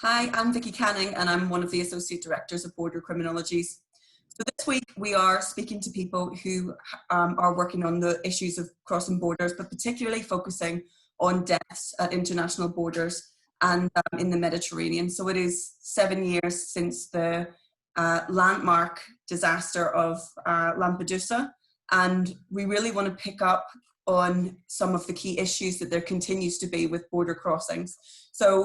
Hi, I'm Vicky Canning and I'm one of the Associate Directors of Border Criminologies. So this week we are speaking to people who are working on the issues of crossing borders, but particularly focusing on deaths at international borders and in the Mediterranean. So it is 7 years since the landmark disaster of Lampedusa, and we really want to pick up on some of the key issues that there continues to be with border crossings. So,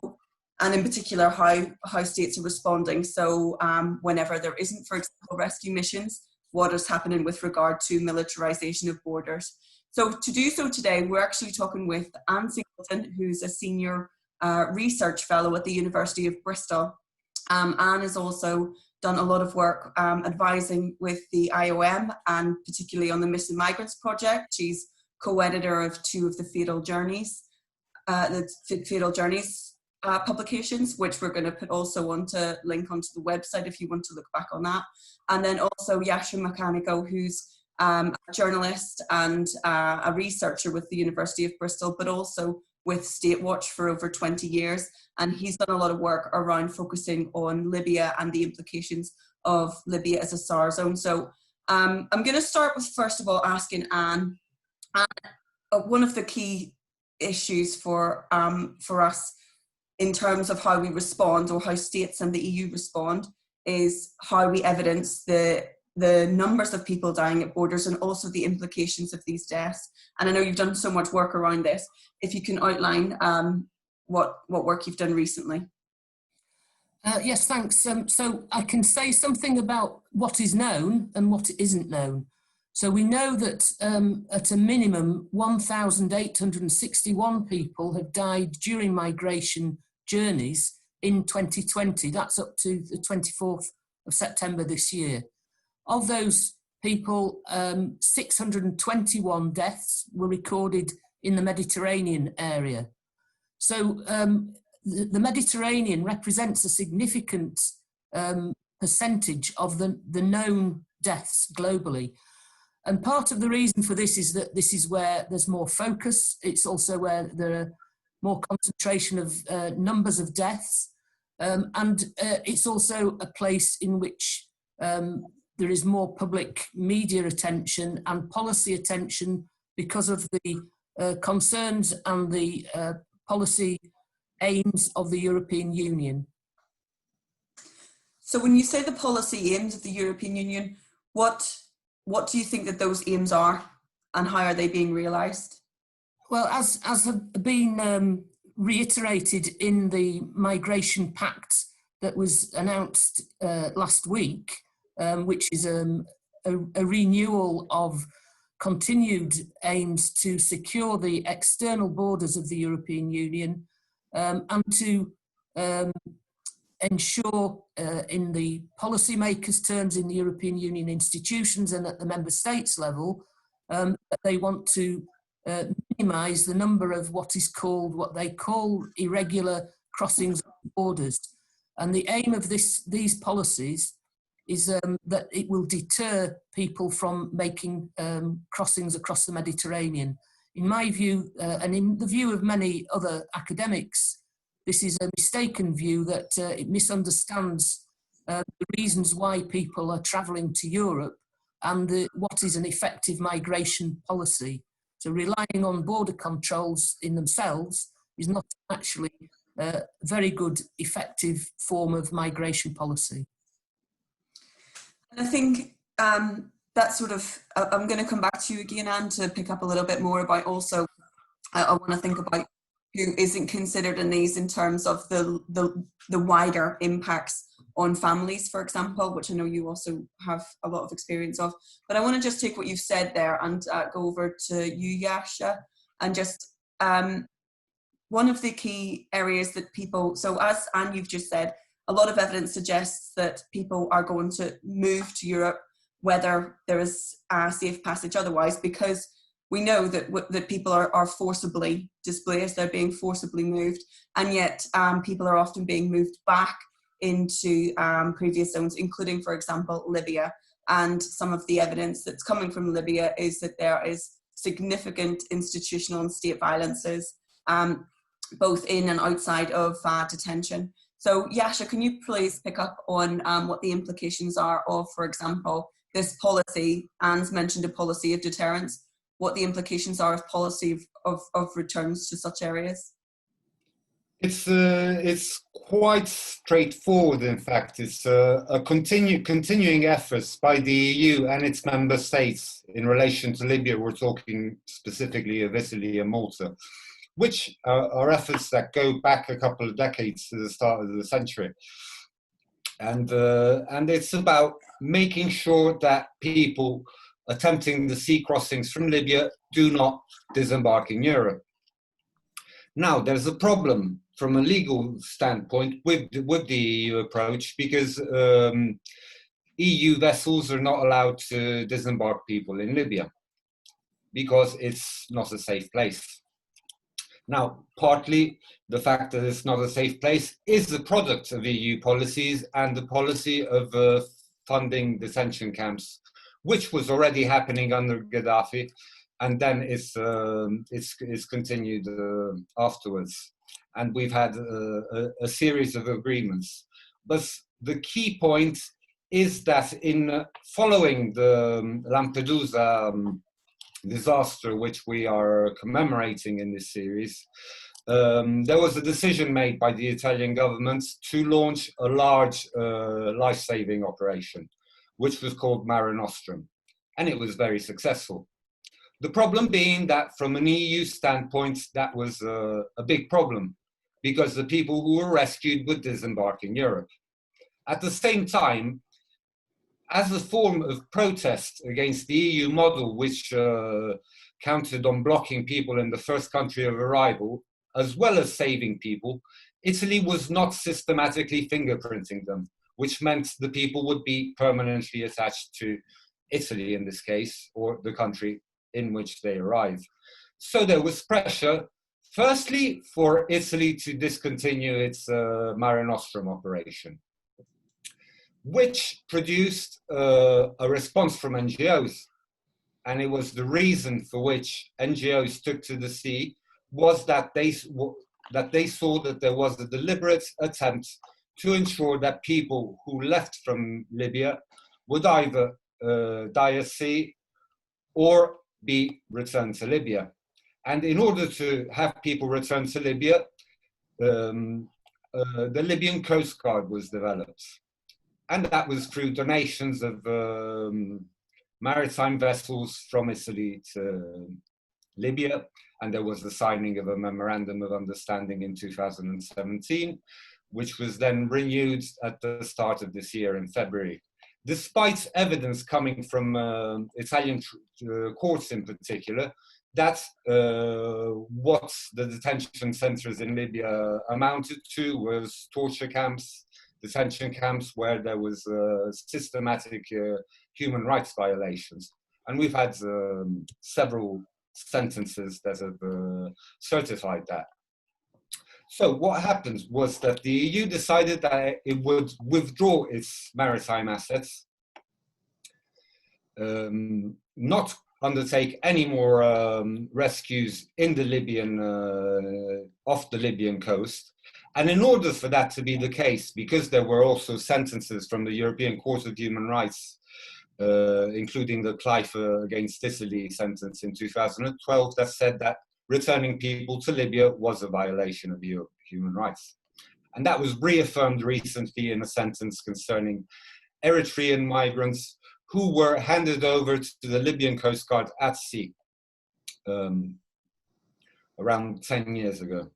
and in particular, how states are responding. So whenever there isn't, for example, rescue missions, what is happening with regard to militarization of borders. So to do so today, we're actually talking with Anne Singleton, who's a senior research fellow at the University of Bristol. Anne has also done a lot of work advising with the IOM and particularly on the Missing Migrants Project. She's co-editor of two of the Fatal Journeys, publications, which we're going to put also link onto the website if you want to look back on that. And then also Yasha Maccanico, who's a journalist and a researcher with the University of Bristol, but also with State Watch for over 20 years. And he's done a lot of work around focusing on Libya and the implications of Libya as a SAR zone. So I'm going to start with, first of all, asking Anne, one of the key issues for us in terms of how we respond, or how states and the EU respond, is how we evidence the numbers of people dying at borders and also the implications of these deaths. And I know you've done so much work around this. If you can outline what work you've done recently. Yes, thanks. So I can say something about what is known and what isn't known. So we know that at a minimum, 1,861 people have died during migration journeys in 2020. That's up to the 24th of September this year. Of those people, 621 deaths were recorded in the Mediterranean area. So the Mediterranean represents a significant percentage of the known deaths globally. And part of the reason for this is that this is where there's more focus. It's also where there are more concentration of numbers of deaths. And it's also a place in which there is more public media attention and policy attention because of the concerns and the policy aims of the European Union. So when you say the policy aims of the European Union, what do you think that those aims are, and how are they being realised? Well, as have been reiterated in the Migration Pact that was announced last week, which is a renewal of continued aims to secure the external borders of the European Union and to ensure in the policymakers' terms in the European Union institutions and at the member states level that they want to minimise the number of what they call irregular crossings of borders. And the aim of these policies is that it will deter people from making crossings across the Mediterranean. In my view, and in the view of many other academics, this is a mistaken view that it misunderstands the reasons why people are travelling to Europe and what is an effective migration policy. So relying on border controls in themselves is not actually a very good, effective form of migration policy. And I think that sort of, I'm going to come back to you again, Anne, to pick up a little bit more about also, I want to think about who isn't considered in these in terms of the wider impacts on families, for example, which I know you also have a lot of experience of. But I want to just take what you've said there and go over to you, Yasha, and just one of the key areas that people, so as Anne, you've just said, a lot of evidence suggests that people are going to move to Europe, whether there is a safe passage otherwise, because we know that people are forcibly displaced, they're being forcibly moved, and yet people are often being moved back into previous zones, including, for example, Libya. And some of the evidence that's coming from Libya is that there is significant institutional and state violences both in and outside of detention. So Yasha, can you please pick up on what the implications are of, for example, this policy? Anne's mentioned a policy of deterrence. What the implications are of policy of returns to such areas? It's quite straightforward. In fact, it's a continuing efforts by the EU and its member states in relation to Libya. We're talking specifically of Italy and Malta, which are efforts that go back a couple of decades to the start of the century. And it's about making sure that people attempting the sea crossings from Libya do not disembark in Europe. Now, there's a problem from a legal standpoint with the EU approach, because EU vessels are not allowed to disembark people in Libya because it's not a safe place. Now, partly the fact that it's not a safe place is the product of EU policies and the policy of funding detention camps, which was already happening under Gaddafi, and then it's continued afterwards. And we've had a series of agreements. But the key point is that in following the Lampedusa disaster, which we are commemorating in this series, there was a decision made by the Italian government to launch a large life-saving operation, which was called Mare Nostrum, and it was very successful. The problem being that from an EU standpoint, that was a big problem, because the people who were rescued would disembark in Europe. At the same time, as a form of protest against the EU model, which counted on blocking people in the first country of arrival, as well as saving people, Italy was not systematically fingerprinting them, which meant the people would be permanently attached to Italy in this case, or the country in which they arrive. So there was pressure, firstly, for Italy to discontinue its Mare Nostrum operation, which produced a response from NGOs. And it was the reason for which NGOs took to the sea, was that they saw that there was a deliberate attempt to ensure that people who left from Libya would either die at sea or be returned to Libya. And in order to have people return to Libya, the Libyan Coast Guard was developed. And that was through donations of maritime vessels from Italy to Libya. And there was the signing of a memorandum of understanding in 2017, which was then renewed at the start of this year in February. Despite evidence coming from Italian courts in particular, that what the detention centers in Libya amounted to was torture camps, detention camps where there was systematic human rights violations. And we've had several sentences that have certified that. So what happened was that the EU decided that it would withdraw its maritime assets, not undertake any more rescues in the Libyan, off the Libyan coast. And in order for that to be the case, because there were also sentences from the European Court of Human Rights, including the Clyffe against Italy sentence in 2012, that said that returning people to Libya was a violation of human rights. And that was reaffirmed recently in a sentence concerning Eritrean migrants who were handed over to the Libyan Coast Guard at sea around 10 years ago.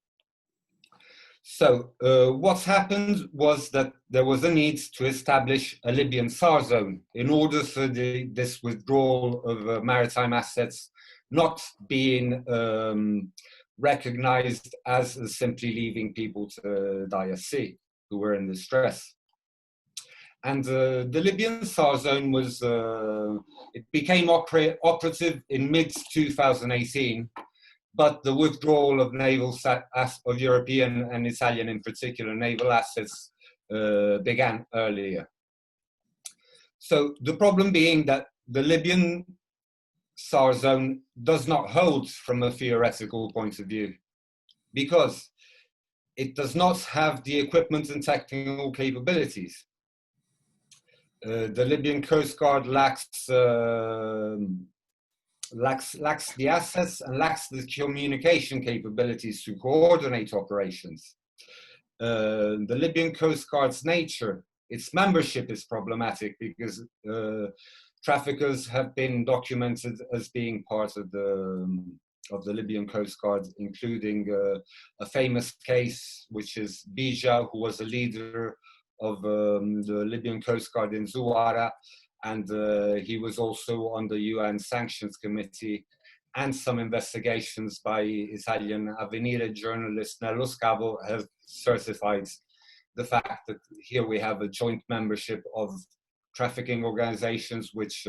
So what's happened was that there was a need to establish a Libyan SAR zone in order for this withdrawal of maritime assets not being recognized as simply leaving people to die at sea who were in distress. And the Libyan SAR zone was, it became operative in mid-2018, but the withdrawal of of European and Italian in particular naval assets began earlier. So the problem being that the Libyan SAR zone does not hold from a theoretical point of view, because it does not have the equipment and technical capabilities. The Libyan Coast Guard lacks the assets and lacks the communication capabilities to coordinate operations. The Libyan Coast Guard's nature, its membership is problematic because traffickers have been documented as being part of the Libyan Coast Guard, including a famous case, which is Bija, who was a leader of the Libyan Coast Guard in Zuwara, and he was also on the UN Sanctions Committee, and some investigations by Italian Avvenire journalist Nello Scavo have certified the fact that here we have a joint membership of trafficking organizations, which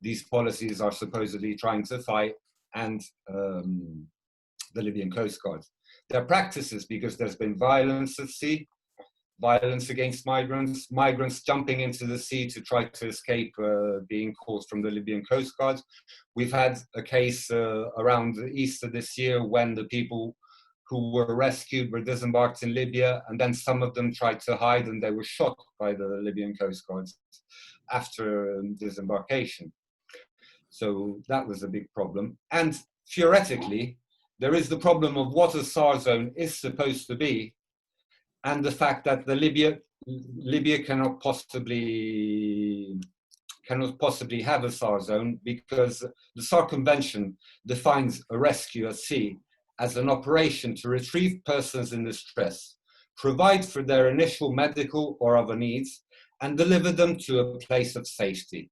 these policies are supposedly trying to fight, and the Libyan Coast Guard. Their practices, because there's been violence at sea, violence against migrants, migrants jumping into the sea to try to escape being caught from the Libyan Coast Guard. We've had a case around Easter this year when the people who were rescued were disembarked in Libya, and then some of them tried to hide and they were shot by the Libyan Coast Guard after disembarkation. So that was a big problem. And theoretically, there is the problem of what a SAR zone is supposed to be, and the fact that Libya cannot possibly have a SAR zone, because the SAR Convention defines a rescue at sea as an operation to retrieve persons in distress, provide for their initial medical or other needs, and deliver them to a place of safety.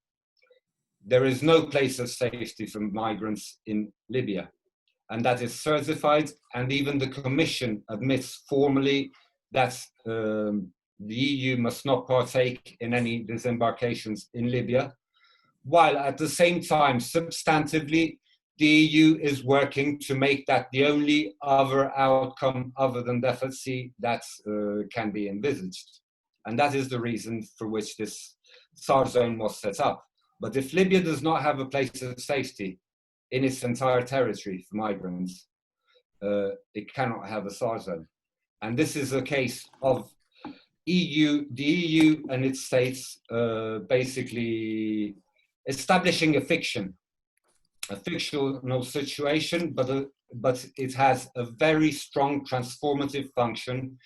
There is no place of safety for migrants in Libya, and that is certified, and even the Commission admits formally that the EU must not partake in any disembarkations in Libya, while at the same time, substantively, the EU is working to make that the only other outcome other than death at sea that can be envisaged. And that is the reason for which this SAR zone was set up. But if Libya does not have a place of safety in its entire territory for migrants, it cannot have a SAR zone. And this is a case of the EU and its states basically establishing a fictional situation, but it has a very strong transformative function,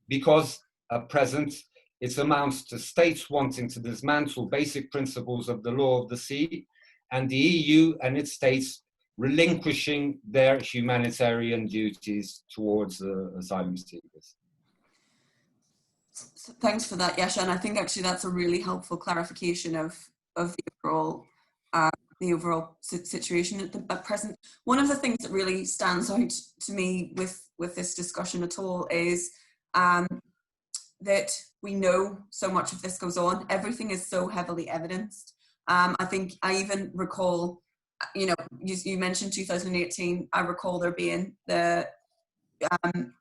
because at present it amounts to states wanting to dismantle basic principles of the law of the sea, and the EU and its states relinquishing their humanitarian duties towards asylum seekers. So thanks for that, Yasha, and I think actually that's a really helpful clarification of the overall situation at present. One of the things that really stands out to me with this discussion at all is that we know so much of this goes on. Everything is so heavily evidenced. I think I even recall, you mentioned 2018. I recall there being the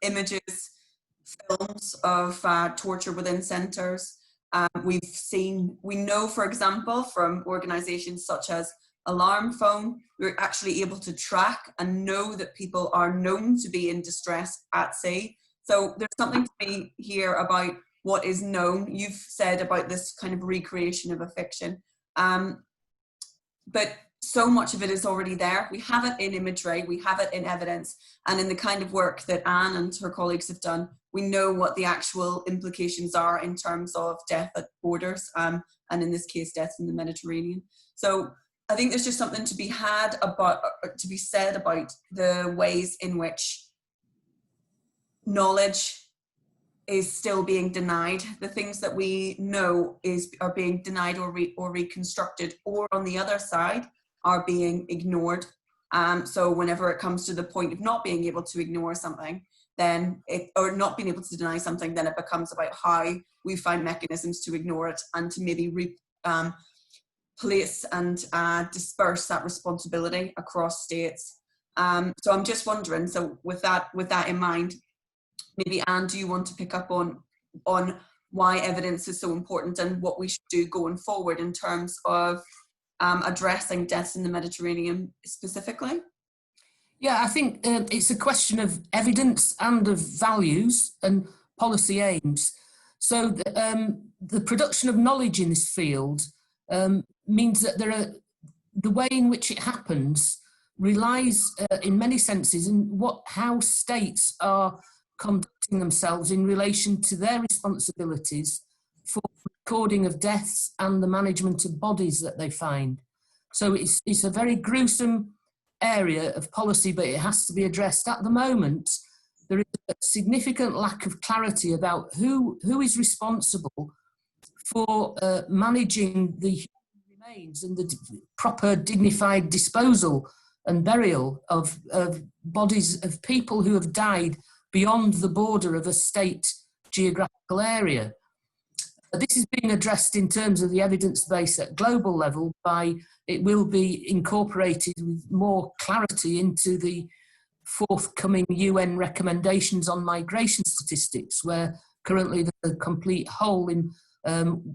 images, films of torture within centres. We know, for example, from organisations such as Alarm Phone, we're actually able to track and know that people are known to be in distress at sea. So there's something to be here about what is known. You've said about this kind of recreation of a fiction. But so much of it is already there. We have it in imagery, we have it in evidence, and in the kind of work that Anne and her colleagues have done, we know what the actual implications are in terms of death at borders, and in this case, deaths in the Mediterranean. So I think there's just something to be said about the ways in which knowledge is still being denied. The things that we know are being denied or reconstructed, or on the other side, are being ignored. So whenever it comes to the point of not being able to ignore something, or not being able to deny something, then it becomes about how we find mechanisms to ignore it and to maybe place and disperse that responsibility across states. So I'm just wondering, so with that in mind, maybe Anne, do you want to pick up on why evidence is so important and what we should do going forward in terms of addressing deaths in the Mediterranean specifically? Yeah, I think it's a question of evidence and of values and policy aims. So the production of knowledge in this field means that the way in which it happens relies in many senses in how states are conducting themselves in relation to their responsibilities for recording of deaths and the management of bodies that they find. So it's a very gruesome area of policy, but it has to be addressed. At the moment, there is a significant lack of clarity about who is responsible for managing the human remains and the proper dignified disposal and burial of bodies of people who have died beyond the border of a state geographical area. This is being addressed in terms of the evidence base at global level it will be incorporated with more clarity into the forthcoming UN recommendations on migration statistics, where currently there's a complete hole in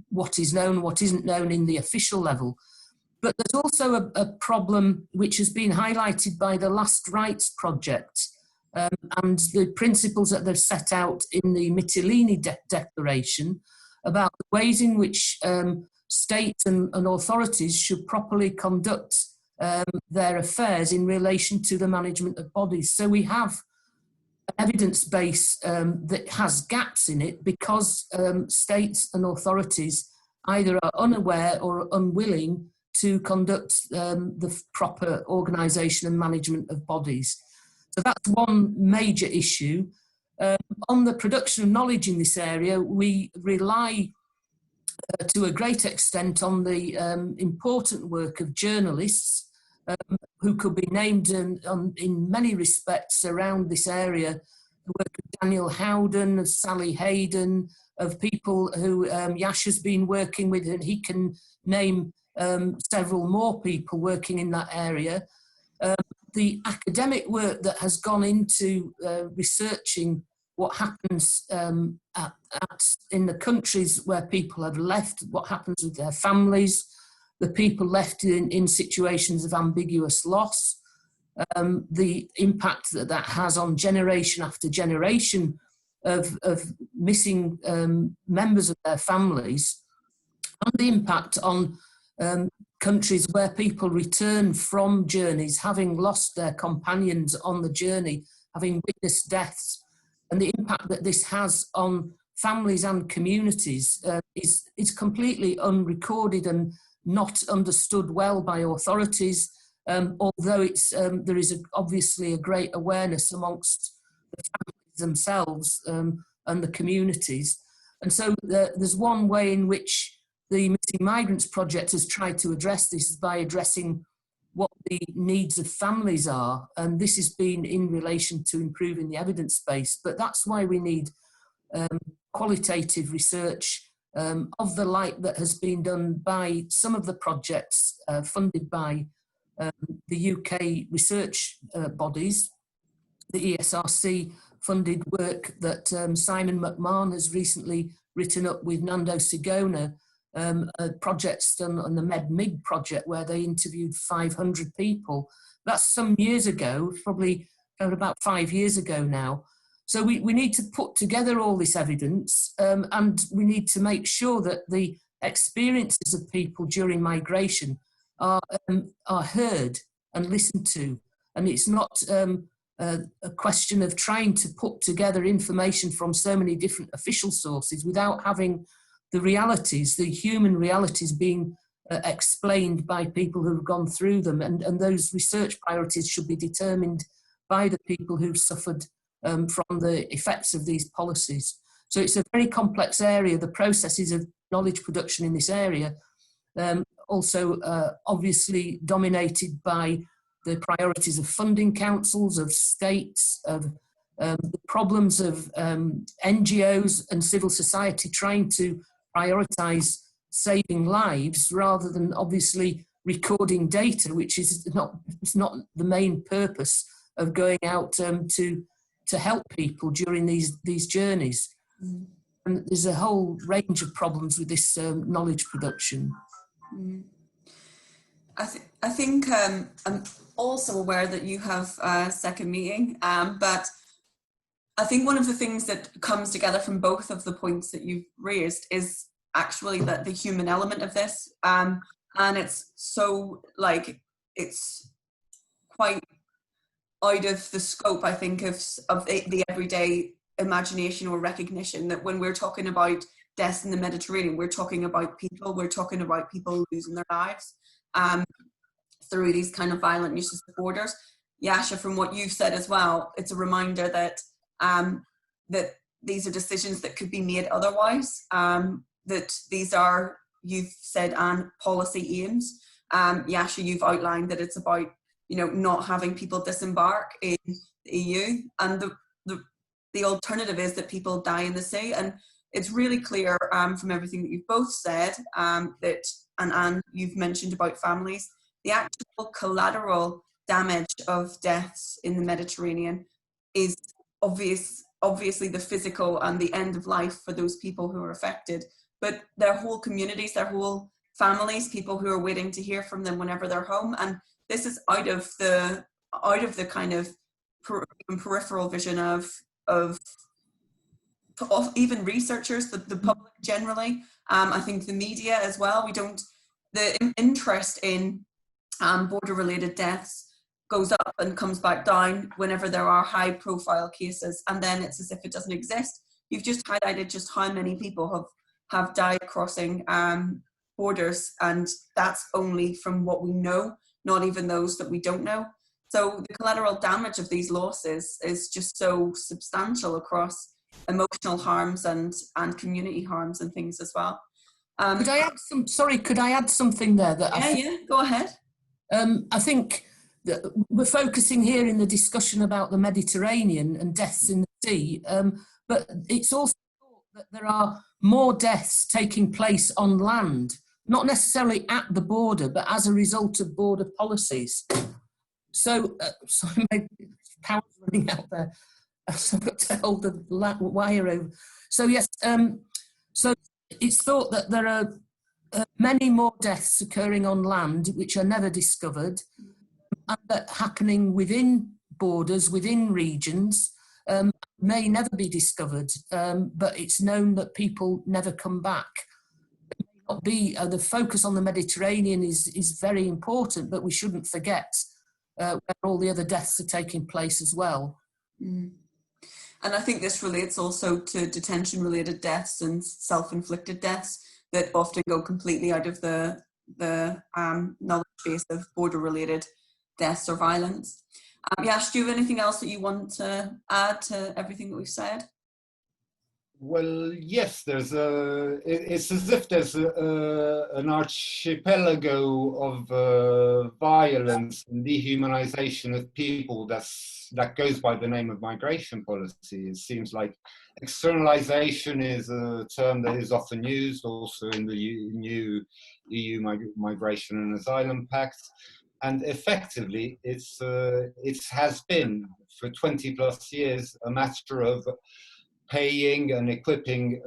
what is known, what isn't known in the official level. But there's also a problem which has been highlighted by the Last Rights Project and the principles that they've set out in the Mytilene Declaration about the ways in which states and authorities should properly conduct their affairs in relation to the management of bodies. So we have an evidence base that has gaps in it because states and authorities either are unaware or unwilling to conduct the proper organisation and management of bodies. So that's one major issue. On the production of knowledge in this area, we rely to a great extent on the important work of journalists who could be named in many respects around this area. The work of Daniel Howden, of Sally Hayden, of people who Yasha's been working with, and he can name several more people working in that area. The academic work that has gone into researching what happens in the countries where people have left, what happens with their families, the people left in situations of ambiguous loss, the impact that has on generation after generation of missing members of their families, and the impact on countries where people return from journeys having lost their companions on the journey, having witnessed deaths, and the impact that this has on families and communities is completely unrecorded and not understood well by authorities, although there is obviously a great awareness amongst the families themselves and the communities. And so there's one way in which the Missing Migrants Project has tried to address this is by addressing what the needs of families are, and this has been in relation to improving the evidence base. But that's why we need qualitative research of the like that has been done by some of the projects funded by the UK research bodies, the ESRC funded work that Simon McMahon has recently written up with Nando Sigona, projects done on the MedMig project where they interviewed 500 people. That's some years ago, probably about 5 years ago now. So we need to put together all this evidence and we need to make sure that the experiences of people during migration are heard and listened to. And it's not a question of trying to put together information from so many different official sources without having the realities, the human realities being explained by people who've gone through them. And those research priorities should be determined by the people who've suffered from the effects of these policies. So it's a very complex area. The processes of knowledge production in this area also obviously dominated by the priorities of funding councils, of states, of the problems of NGOs and civil society trying to prioritise saving lives rather than obviously recording data, which is not the main purpose of going out to help people during these journeys. Mm. And there's a whole range of problems with this knowledge production. Mm. I think I'm also aware that you have a second meeting, but I think one of the things that comes together from both of the points that you've raised is actually that the human element of this, and it's so like it's quite out of the scope, I think, of the everyday imagination or recognition that when we're talking about deaths in the Mediterranean, we're talking about people losing their lives through these kind of violent uses of borders. Yasha, from what you've said as well, it's a reminder that that these are decisions that could be made otherwise, that these are, you've said, and policy aims. Yasha, you've outlined that it's about, you know, not having people disembark in the EU, and the alternative is that people die in the sea. And it's really clear from everything that you've both said that, and you've mentioned about families, the actual collateral damage of deaths in the Mediterranean is obviously the physical and the end of life for those people who are affected, but their whole communities, their whole families, people who are waiting to hear from them whenever they're home. And this is out of the kind of peripheral vision of even researchers, the public generally. I think the media as well. The interest in border-related deaths goes up and comes back down whenever there are high-profile cases, and then it's as if it doesn't exist. You've just highlighted just how many people have died crossing borders, and that's only from what we know, not even those that we don't know. So the collateral damage of these losses is just so substantial across emotional harms and community harms and things as well. Could I add something there? Yeah, go ahead. I think that we're focusing here in the discussion about the Mediterranean and deaths in the sea, but it's also thought that there are more deaths taking place on land, not necessarily at the border, but as a result of border policies. So, sorry, my power's running out there. So I've got to hold the wire over. So yes, so it's thought that there are many more deaths occurring on land which are never discovered, and that happening within borders, within regions, may never be discovered, but it's known that people never come back. It may not be, the focus on the Mediterranean is very important, but we shouldn't forget where all the other deaths are taking place as well. Mm. And I think this relates also to detention-related deaths and self-inflicted deaths that often go completely out of the knowledge base of border-related deaths or violence. Yash, do you have anything else that you want to add to everything that we've said? Well, yes, it's as if there's an archipelago of violence and dehumanization of people that goes by the name of migration policy. It seems like externalization is a term that is often used also in the new EU Migration and Asylum Pact. And effectively, it has been for 20 plus years a matter of paying and equipping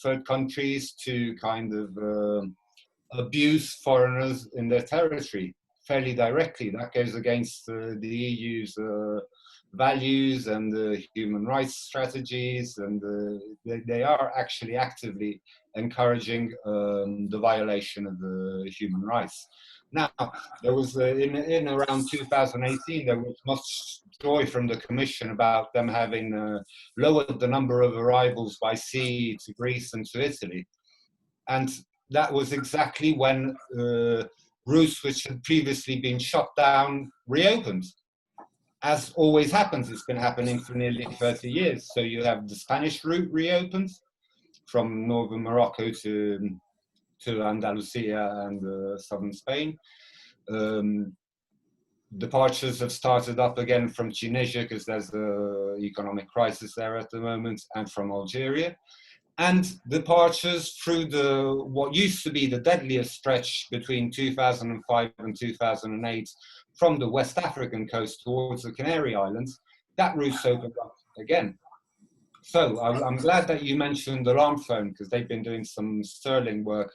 third countries to kind of abuse foreigners in their territory fairly directly. That goes against the EU's values and the human rights strategies, and they are actually actively encouraging the violation of the human rights. Now, there was in around 2018, there was much joy from the Commission about them having lowered the number of arrivals by sea to Greece and to Italy. And that was exactly when routes which had previously been shut down reopened. As always happens, it's been happening for nearly 30 years. So you have the Spanish route reopened from northern Morocco to Andalusia and southern Spain. Departures have started up again from Tunisia because there's an economic crisis there at the moment, and from Algeria. And departures through what used to be the deadliest stretch between 2005 and 2008 from the West African coast towards the Canary Islands, that route's opened up again. So I'm glad that you mentioned Alarm Phone, because they've been doing some sterling work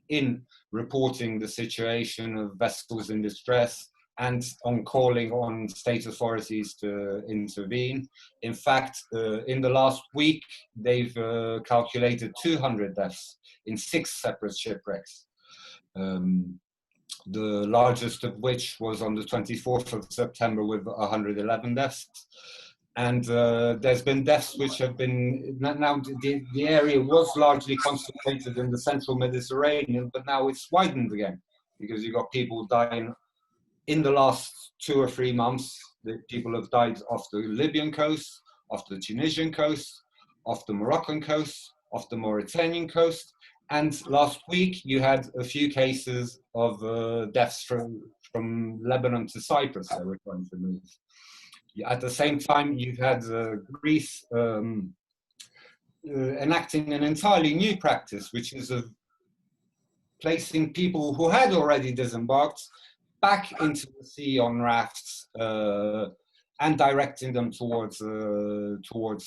in reporting the situation of vessels in distress and on calling on state authorities to intervene. In fact, in the last week, they've calculated 200 deaths in 6 separate shipwrecks. The largest of which was on the 24th of September with 111 deaths. And there's been deaths which have been, now the area was largely concentrated in the central Mediterranean, but now it's widened again, because you've got people dying in the last 2 or 3 months. The people have died off the Libyan coast, off the Tunisian coast, off the Moroccan coast, off the Mauritanian coast. And last week you had a few cases of deaths from Lebanon to Cyprus that were trying to move. At the same time, you've had Greece enacting an entirely new practice, which is of placing people who had already disembarked back into the sea on rafts and directing them towards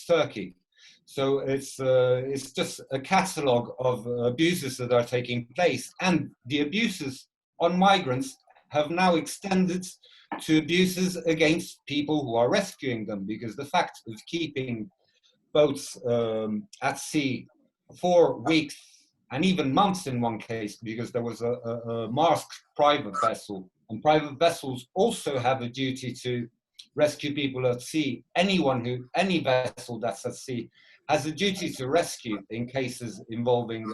Turkey. So it's just a catalogue of abuses that are taking place, and the abuses on migrants have now extended to abuses against people who are rescuing them, because the fact of keeping boats at sea for weeks and even months in one case, because there was a masked private vessel, and private vessels also have a duty to rescue people at sea. Any vessel that's at sea has a duty to rescue in cases involving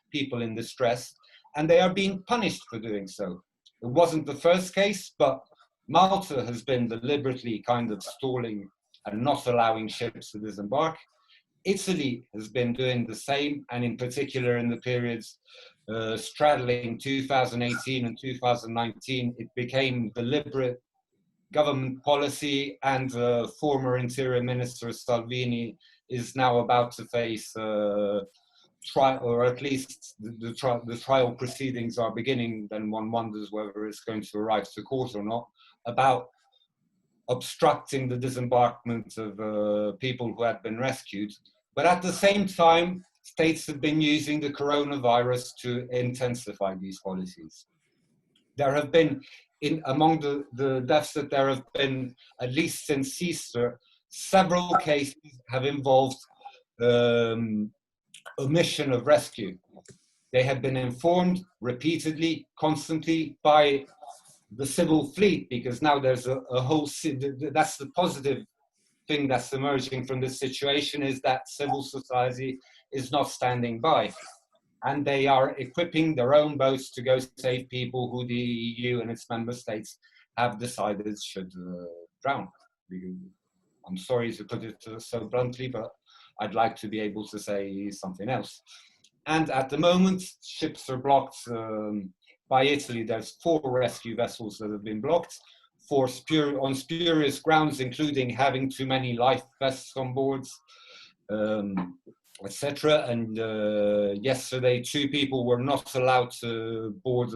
people in distress, and they are being punished for doing so. It wasn't the first case, but Malta has been deliberately kind of stalling and not allowing ships to disembark. Italy has been doing the same, and in particular in the periods straddling 2018 and 2019, it became deliberate government policy, and former Interior Minister Salvini is now about to face trial, or at least the trial proceedings are beginning. Then one wonders whether it's going to arrive to court or not, about obstructing the disembarkment of people who had been rescued. But at the same time, states have been using the coronavirus to intensify these policies. There have been, among the deaths that there have been, at least since Easter, several cases have involved omission of rescue. They have been informed repeatedly, constantly, by the civil fleet, because now there's a whole, that's the positive thing that's emerging from this situation, is that civil society is not standing by, and they are equipping their own boats to go save people who the EU and its member states have decided should drown. I'm sorry to put it so bluntly, but I'd like to be able to say something else. And at the moment, ships are blocked. By Italy, there's 4 rescue vessels that have been blocked on spurious grounds, including having too many life vests on board, etc. And yesterday, 2 people were not allowed to board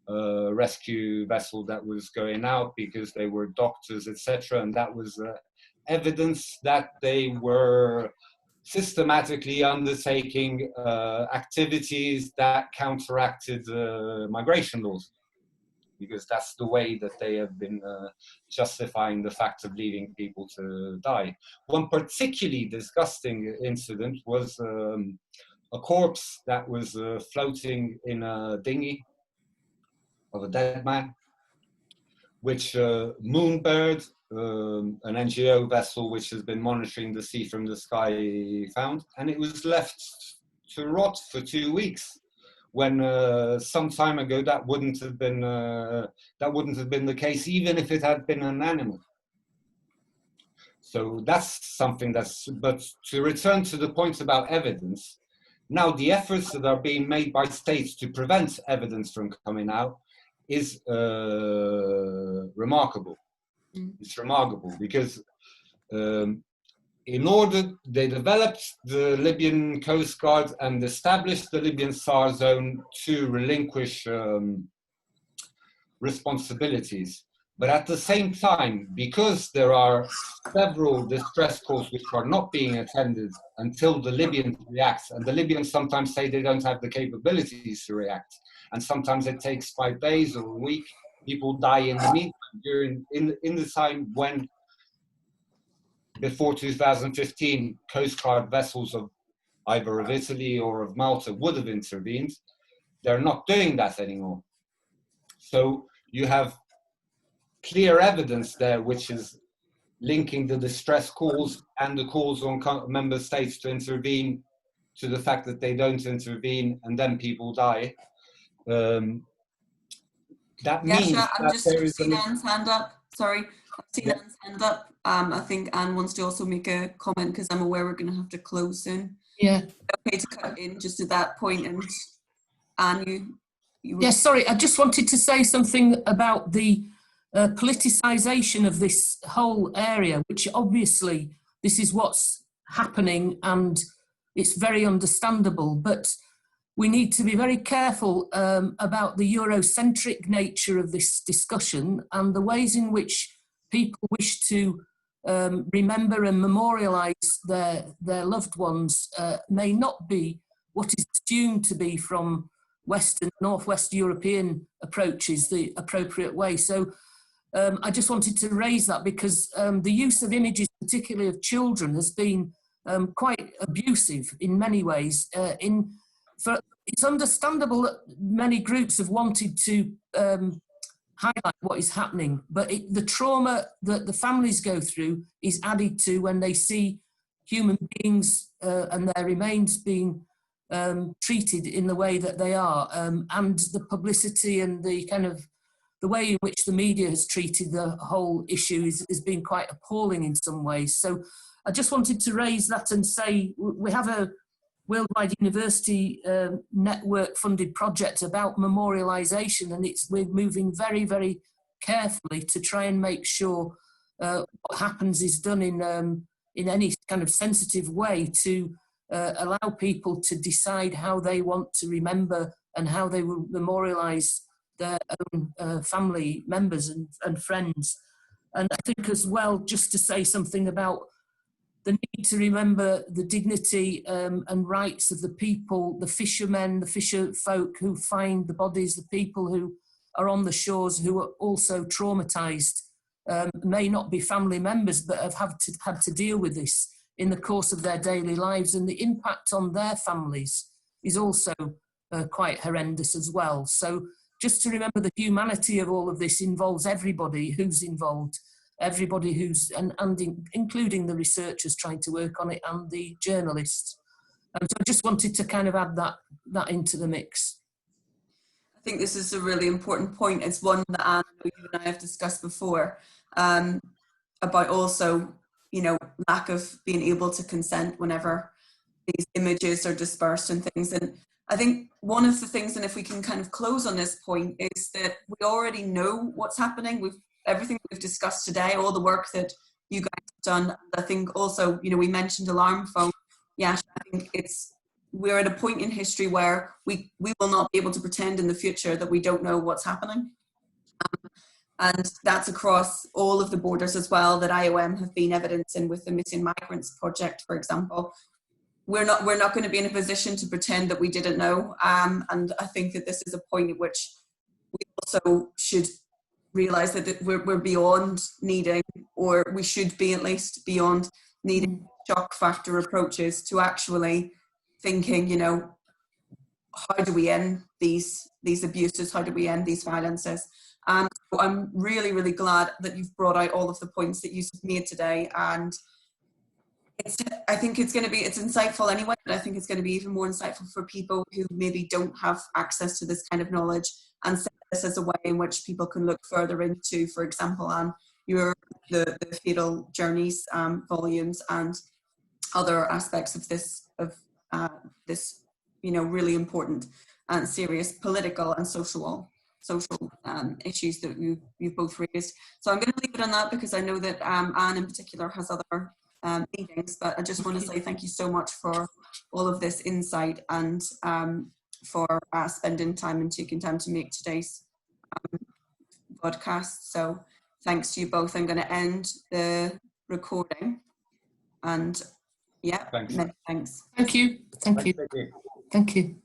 a rescue vessel that was going out because they were doctors, etc. And that was evidence that they were systematically undertaking activities that counteracted migration laws, because that's the way that they have been justifying the fact of leaving people to die. One particularly disgusting incident was a corpse that was floating in a dinghy of a dead man, which Moonbird, an NGO vessel which has been monitoring the sea from the sky, found, and it was left to rot for 2 weeks, when some time ago that wouldn't have been the case, even if it had been an animal. So that's something that's. But to return to the point about evidence, now the efforts that are being made by states to prevent evidence from coming out is remarkable. It's remarkable because in order, they developed the Libyan Coast Guard and established the Libyan SAR zone to relinquish responsibilities. But at the same time, because there are several distress calls which are not being attended until the Libyans react, and the Libyans sometimes say they don't have the capabilities to react, and sometimes it takes 5 days or a week, people die in the meantime, in the time when, before 2015, Coast Guard vessels of either of Italy or of Malta would have intervened. They're not doing that anymore. So you have clear evidence there, which is linking the distress calls and the calls on member states to intervene to the fact that they don't intervene and then people die. That means Yasha, that there I've is seen Anne's hand up. Sorry, I've seen Anne's hand up. I think Anne wants to also make a comment because I'm aware we're going to have to close soon. Yeah. Okay, to cut in just at that point, and Anne, you Yes, sorry, I just wanted to say something about the politicisation of this whole area, which obviously this is what's happening and it's very understandable, but we need to be very careful about the Eurocentric nature of this discussion and the ways in which people wish to remember and memorialise their loved ones may not be what is assumed to be from Western, Northwest European approaches the appropriate way. So I just wanted to raise that because the use of images, particularly of children, has been quite abusive in many ways. It's understandable that many groups have wanted to highlight what is happening, but the trauma that the families go through is added to when they see human beings and their remains being treated in the way that they are, and the publicity and the kind of the way in which the media has treated the whole issue has been quite appalling in some ways. So I just wanted to raise that and say we have a worldwide university network funded project about memorialisation, and we're moving very, very carefully to try and make sure what happens is done in any kind of sensitive way to allow people to decide how they want to remember and how they will memorialise their own family members and friends. And I think as well, just to say something about the need to remember the dignity and rights of the people, the fishermen, the fisher folk who find the bodies, the people who are on the shores who are also traumatised, may not be family members but have had to deal with this in the course of their daily lives, and the impact on their families is also quite horrendous as well. So just to remember the humanity of all of this involves everybody who's involved, everybody who's, and including the researchers trying to work on it and the journalists. And so I just wanted to kind of add that into the mix. I think this is a really important point. It's one that Anne, you and I have discussed before, about also, you know, lack of being able to consent whenever these images are dispersed and things. And I think one of the things, and if we can kind of close on this point, is that we already know what's happening. Everything we've discussed today, all the work that you guys have done. I think also, you know, we mentioned alarm phone. Yeah, I think we're at a point in history where we will not be able to pretend in the future that we don't know what's happening. And that's across all of the borders as well that IOM have been evidencing with the Missing Migrants Project, for example. We're not going to be in a position to pretend that we didn't know. And I think that this is a point at which we also should realise that we're beyond needing, or we should be at least beyond needing shock factor approaches to actually thinking, you know, how do we end these abuses? How do we end these violences? And so I'm really, really glad that you've brought out all of the points that you've made today. And I think it's insightful anyway, but I think it's going to be even more insightful for people who maybe don't have access to this kind of knowledge, and see this as a way in which people can look further into, for example, the Fatal Journeys volumes and other aspects of this, you know, really important and serious political and social issues that you've both raised. So I'm going to leave it on that because I know that Anne in particular has other meetings, but I just want to say thank you so much for all of this insight and for spending time and taking time to make today's podcast. So thanks to you both. I'm going to end the recording. And yeah, Thanks. many thanks. Thank you. Thank you. Thanks, Vicky. Thank you.